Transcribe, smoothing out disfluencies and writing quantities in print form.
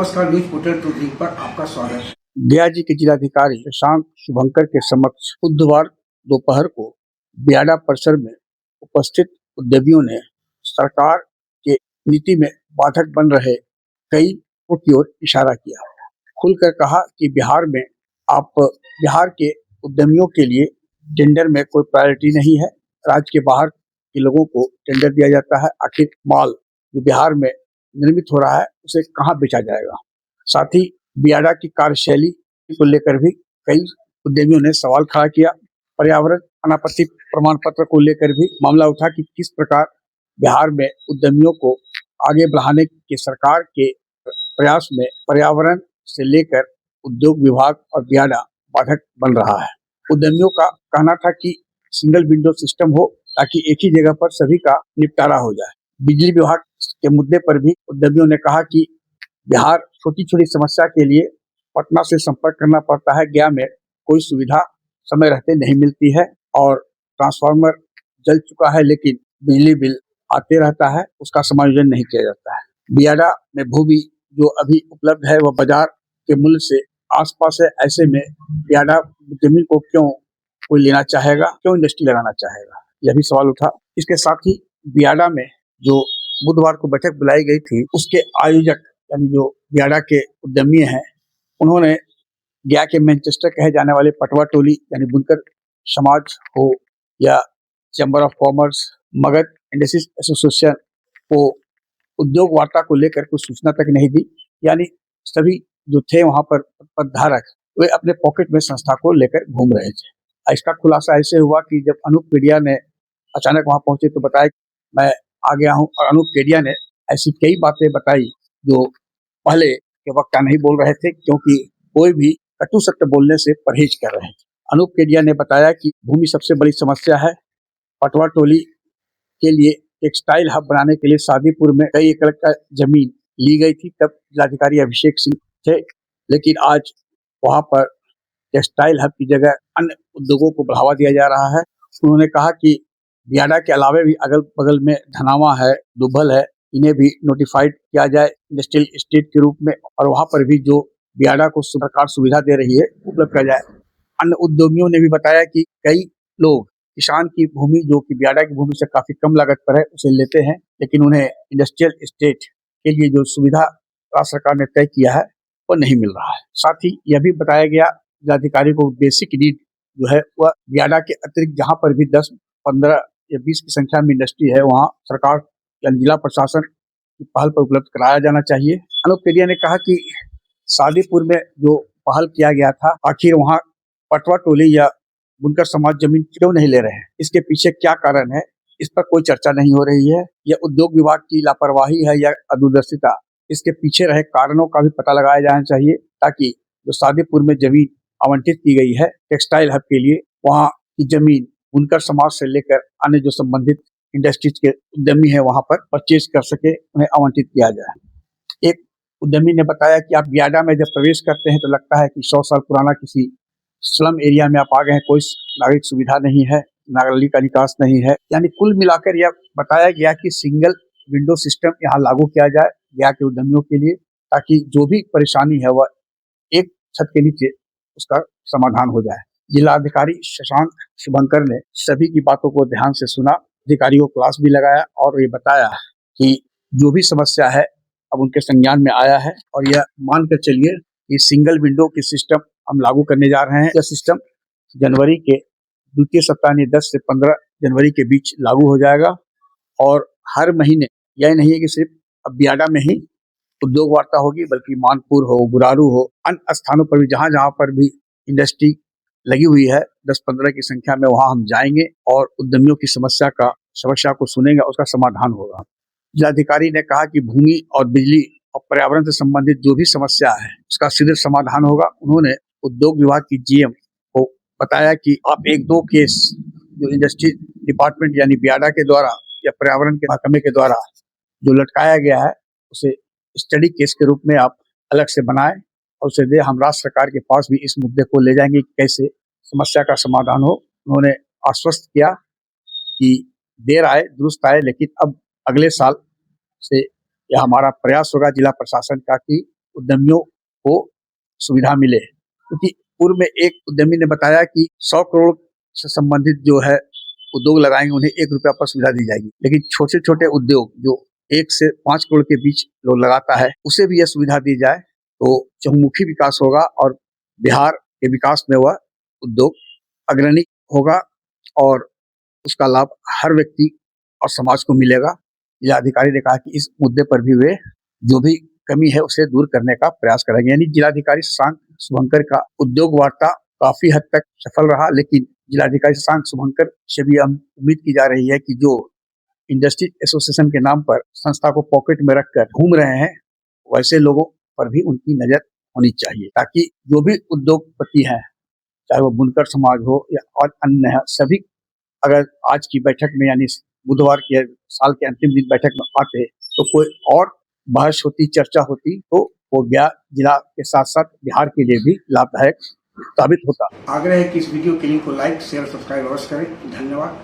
नमस्कार, news portal to the पर आपका स्वागत है। गया जी के जिलाधिकारी शशांक शुभंकर के समक्ष बुधवार दोपहर को बियाडा परिसर में उपस्थित उद्यमियों ने सरकार के नीति में बाधक बन रहे कई मुद्दों की ओर इशारा किया। खुलकर कहा कि बिहार के उद्यमियों के लिए टेंडर में कोई प्रायोरिटी नहीं है। राज्य के बाहर के लोगों को टेंडर दिया जाता है। आखिर माल जो बिहार में निर्मित हो रहा है उसे कहाँ बेचा जाएगा। साथ ही बियाडा की कार्यशैली को लेकर भी कई उद्यमियों ने सवाल खड़ा किया। पर्यावरण अनापत्ति प्रमाण पत्र को लेकर भी मामला उठा कि किस प्रकार बिहार में उद्यमियों को आगे बढ़ाने के सरकार के प्रयास में पर्यावरण से लेकर उद्योग विभाग और बियाडा बाधक बन रहा है। उद्यमियों का कहना था कि सिंगल विंडो सिस्टम हो ताकि एक ही जगह पर सभी का निपटारा हो जाए। बिजली विभाग के मुद्दे पर भी उद्यमियों ने कहा कि बिहार छोटी छोटी समस्या के लिए पटना से संपर्क करना पड़ता है। गया में कोई सुविधा समय रहते नहीं मिलती है और ट्रांसफार्मर जल चुका है लेकिन बिजली बिल आते रहता है, उसका समायोजन नहीं किया जाता है। बियाडा में भूमि जो अभी उपलब्ध है वह बाजार के मूल्य से आसपास है। ऐसे में बियाडा जमीन को क्यों कोई लेना चाहेगा, क्यों इंडस्ट्री लगाना चाहेगा, यह भी सवाल उठा। इसके साथ ही बियाडा में जो बुधवार को बैठक बुलाई गई थी उसके आयोजक यानी जो बियाडा के उद्यमी हैं, उन्होंने गया के मैनचेस्टर कहे जाने वाले पटवा टोली यानी बुनकर समाज हो या chamber of commerce, Magadh industries association को उद्योग वार्ता को लेकर कुछ सूचना तक नहीं दी। यानी सभी जो थे वहां पर पदधारक वे अपने पॉकेट में संस्था को लेकर घूम रहे थे। इसका खुलासा ऐसे हुआ कि जब अनूप केडिया ने अचानक वहां पहुंचे तो बताया मैं आ गया हूं, और अनूप केडिया ने ऐसी कई बातें बताई जो पहले के वक्ता नहीं बोल रहे थे, क्योंकि कोई भी कटु सत्य बोलने से परहेज कर रहे थे। अनूप केडिया ने बताया कि भूमि सबसे बड़ी समस्या है। पटवा टोली के लिए टेक्सटाइल हब बनाने के लिए शादीपुर में कई एकड़ का जमीन ली गई थी, तब जिलाधिकारी अभिषेक सिंह थे, लेकिन आज वहां पर टेक्सटाइल हब की जगह अन्य उद्योगों को बढ़ावा दिया जा रहा है। उन्होंने कहा कि बियाडा के अलावे भी अगल बगल में धनावा है, दुब्बल है, इन्हें भी नोटिफाइड किया जाए इंडस्ट्रियल स्टेट के रूप में, और वहां पर भी जो बियाडा को सरकार सुविधा दे रही है उपलब्ध किया जाए। अन्य उद्योगियों ने भी बताया कि कई लोग किसान की भूमि जो कि बियाडा की भूमि से काफी कम लागत पर है उसे लेते हैं, लेकिन उन्हें इंडस्ट्रियल स्टेट के लिए जो सुविधा राज्य सरकार ने तय किया है वो नहीं मिल रहा है। साथ ही यह भी बताया गया जिलाधिकारी को बेसिक नीड जो है वह बियाडा के अतिरिक्त जहाँ पर भी 10, 15 या 20 की संख्या में इंडस्ट्री है वहाँ सरकार या जिला प्रशासन की पहल पर उपलब्ध कराया जाना चाहिए। अनूप केडिया ने कहा कि शादीपुर में जो पहल किया गया था, आखिर वहाँ पटवा टोली या बुनकर समाज जमीन क्यों नहीं ले रहे हैं, इसके पीछे क्या कारण है, इस पर कोई चर्चा नहीं हो रही है। यह उद्योग विभाग की लापरवाही है या अदूरदर्शिता, इसके पीछे रहे कारणों का भी पता लगाया जाना चाहिए, ताकि जो शादीपुर में जमीन आवंटित की गई है टेक्सटाइल हब के लिए, वहाँ की जमीन बुनकर समाज से लेकर अन्य जो संबंधित इंडस्ट्रीज के उद्यमी है वहां पर परचेज कर सके, उन्हें आवंटित किया जाए। एक उद्यमी ने बताया कि आप बियाडा में जब प्रवेश करते हैं तो लगता है कि 100 साल पुराना किसी स्लम एरिया में आप आ गए हैं, कोई नागरिक सुविधा नहीं है, नाली का निकास नहीं है। यानी कुल मिलाकर यह बताया गया कि सिंगल विंडो सिस्टम यहाँ लागू किया जाए गया के उद्यमियों के लिए, ताकि जो भी परेशानी है वह एक छत के नीचे उसका समाधान हो जाए। जिलाधिकारी शशांक शुभंकर ने सभी की बातों को ध्यान से सुना, अधिकारियों को क्लास भी लगाया और ये बताया कि जो भी समस्या है अब उनके संज्ञान में आया है, और यह मानकर चलिए कि सिंगल विंडो की सिस्टम हम लागू करने जा रहे हैं। यह सिस्टम जनवरी के द्वितीय सप्ताह यानी 10 से 15 जनवरी के बीच लागू हो जाएगा, और हर महीने यह नहीं है कि सिर्फ अब बियाडा में ही उद्योग वार्ता होगी, बल्कि मानपुर हो, बुरारू हो, अन्य स्थानों पर भी जहां जहां पर भी इंडस्ट्री लगी हुई है 10-15 की संख्या में, वहां हम जाएंगे और उद्यमियों की समस्या को सुनेंगे, उसका समाधान होगा। जिलाधिकारी ने कहा कि भूमि और बिजली और पर्यावरण से संबंधित जो भी समस्या है उसका सीधे समाधान होगा। उन्होंने उद्योग विभाग की जीएम को बताया कि आप 1-2 केस जो इंडस्ट्री डिपार्टमेंट यानी बियाडा के द्वारा या पर्यावरण के महकमे के द्वारा जो लटकाया गया है उसे स्टडी केस के रूप में आप अलग से बनाए और उसे दे। हम राज्य सरकार के पास भी इस मुद्दे को ले जाएंगे कि कैसे समस्या का समाधान हो। उन्होंने आश्वस्त किया कि देर आए दुरुस्त आए, लेकिन अब अगले साल से यह हमारा प्रयास होगा जिला प्रशासन का कि उद्यमियों को सुविधा मिले, क्योंकि पूर्व में एक उद्यमी ने बताया कि 100 करोड़ से संबंधित जो है उद्योग लगाएंगे उन्हें 1 रुपया पर सुविधा दी जाएगी, लेकिन छोटे छोटे उद्योग जो 1 से 5 करोड़ के बीच लोग लगाता है उसे भी यह सुविधा दी जाए तो चहुमुखी विकास होगा और बिहार के विकास में वह उद्योग अग्रणी होगा और उसका लाभ हर व्यक्ति और समाज को मिलेगा। जिलाधिकारी ने कहा कि इस मुद्दे पर भी वे जो भी कमी है उसे दूर करने का प्रयास करेंगे। यानी जिलाधिकारी शशांक शुभंकर का उद्योग वार्ता काफी हद तक सफल रहा, लेकिन जिलाधिकारी शशांक शुभंकर से भी हम उम्मीद की जा रही है कि जो इंडस्ट्री एसोसिएशन के नाम पर संस्था को पॉकेट में रखकर घूम रहे हैं वैसे लोगों पर भी उनकी नजर होनी चाहिए, ताकि जो भी उद्योगपति हैं चाहे वो बुनकर समाज हो या और अन्य है, सभी अगर आज की बैठक में यानी बुधवार के साल के अंतिम दिन बैठक में आते तो कोई और बहस होती, चर्चा होती, तो वो गया जिला के साथ साथ बिहार के लिए भी लाभदायक साबित होता। आग्रह है कि इस वीडियो के लिंक को लाइक शेयर सब्सक्राइब अवश्य करें। धन्यवाद।